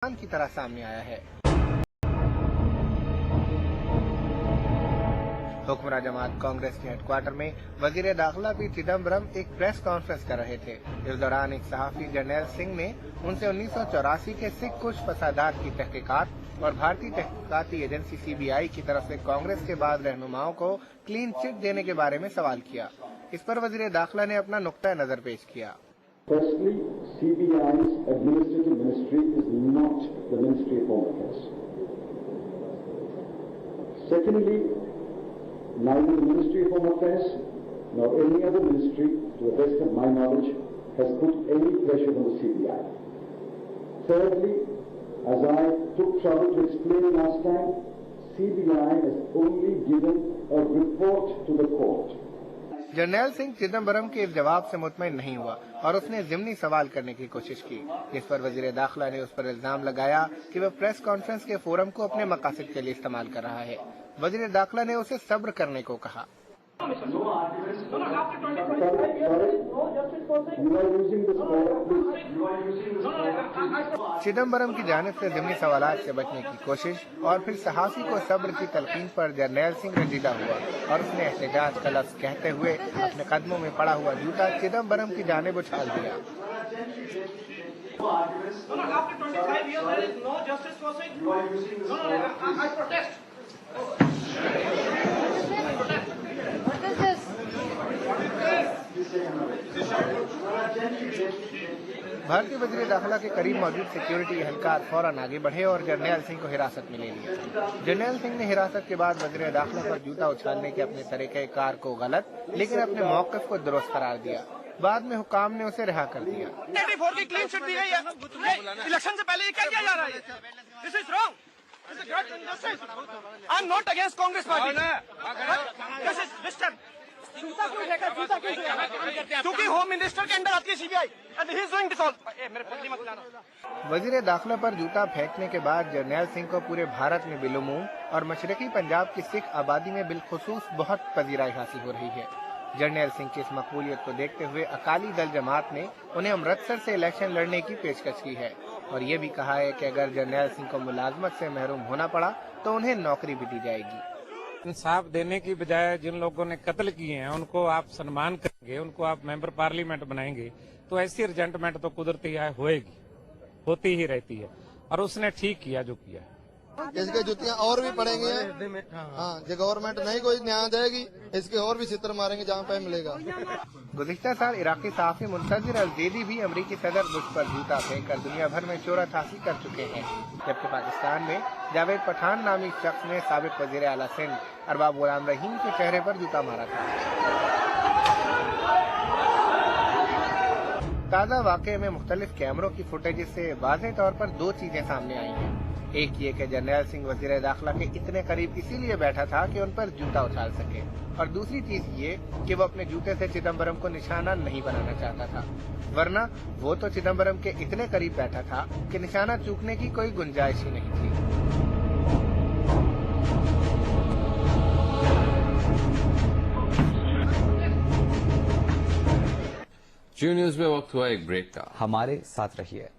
की तरह सामने आया है। हुक्मरान जमात कांग्रेस के हेडक्वार्टर में वजीर दाखिला पी चिदम्बरम एक प्रेस कॉन्फ्रेंस कर रहे थे। इस दौरान एक सहाफी जर्नैल सिंह ने उनसे 1984 के सिख कुश फसादात की तहकीकात और भारतीय तहकीकाती एजेंसी CBI की तरफ से कांग्रेस के बाद रहनुमाओं को क्लीन चिट देने के बारे में सवाल किया। इस पर वजीर दाखिला ने अपना नुक्ता नजर पेश किया। Firstly, CBI's administrative ministry is not the Ministry of Home Affairs. Secondly, neither the Ministry of Home Affairs nor any other ministry, to the best of my knowledge, has put any pressure on the CBI. Thirdly, as I took trouble to explain last time, CBI has only given a report to the court. Jarnail Singh Chidambaram के इस जवाब से मुतमईन नहीं हुआ और उसने ज़िमनी सवाल करने की कोशिश की, जिस पर वजीर दाखिला ने उस पर इल्जाम लगाया कि वह प्रेस कॉन्फ्रेंस के फोरम को अपने मकासद के लिए इस्तेमाल कर रहा है। वजीर दाखिला ने उसे सब्र करने को कहा। चिदम्बरम की जानिब से ज़िमनी सवालात से बचने की कोशिश और फिर सहाफ़ी को सब्र की तलकीन पर जर्नैल सिंह रंजीदा हुआ और उसने एहतजाज का लफ्ज़ कहते हुए अपने कदमों में पड़ा हुआ जूता चिदम्बरम की जानिब उछाल दिया। भारतीय वजीर दाखिला के करीब मौजूद सिक्योरिटी एहलकार फौरन आगे बढ़े और जर्नैल सिंह को हिरासत में ले लिया। जर्नैल सिंह ने हिरासत के बाद वजीर दाखिला पर जूता उछालने के अपने तरीक़ेकार को गलत लेकिन अपने मौक़िफ़ को दुरुस्त करार दिया। बाद में हुकाम ने उसे रिहा कर दिया। की क्लीन चिट दी गई है। इलेक्शन से पहले ये क्या किया जा रहा है? This is wrong. This is great injustice. I'm not against Congress party. This is Mr. क्योंकि होम मिनिस्टर के अंडर आती है CBI and he is doing this all. मेरे पत्नी मत लाना। वजीर दाखिला पर जूता फेंकने के बाद जर्नैल सिंह को पूरे भारत में बिलुमूम और मशरकी पंजाब की सिख आबादी में बिलखुसूस बहुत पजीराई हासिल हो रही है। जर्नैल सिंह की इस मकबूलियत को देखते हुए अकाली दल जमात ने उन्हें अमृतसर से इलेक्शन लड़ने की पेशकश की है और ये भी कहा है कि अगर जर्नैल सिंह को मुलाजमत से महरूम होना पड़ा तो उन्हें नौकरी भी दी जाएगी। इंसाफ देने की बजाय जिन लोगों ने कत्ल किए हैं उनको आप सम्मान करेंगे, उनको आप मेंबर पार्लियामेंट बनाएंगे, तो ऐसी रिजेंटमेंट तो कुदरती है, होएगी, होती ही रहती है और उसने ठीक किया जो किया। इसके जुतियां और भी पड़ेंगी। हाँ, जो गवर्नमेंट नहीं कोई न्याय देगी इसके और भी चित्र मारेंगे जहाँ पे मिलेगा। गुज़िश्ता साल इराकी सहाफ़ी मुंतज़िर अल-ज़ैदी भी अमरीकी सदर बुश पर जूता फेंक कर दुनिया भर में शोहरत हासिल कर चुके हैं, जबकि पाकिस्तान में जावेद पठान नामी शख्स ने साबिक वज़ीर आला सिंध अरबाब गुलाम रहीम के चेहरे पर जूता मारा था। ताज़ा वाक़े में मुख्तलिफ कैमरों की फुटेज से वाज़ेह तौर पर दो चीजें सामने आई हैं। एक ये कि जर्नैल सिंह वज़ीर दाखिला के इतने करीब इसीलिए बैठा था कि उन पर जूता उछाल सके, और दूसरी चीज ये कि वो अपने जूते से चिदम्बरम को निशाना नहीं बनाना चाहता था, वरना वो तो चिदम्बरम के इतने करीब बैठा था कि निशाना चूकने की कोई गुंजाइश ही नहीं थी। जी न्यूज में वक्त हुआ एक ब्रेक का, हमारे साथ रहिए।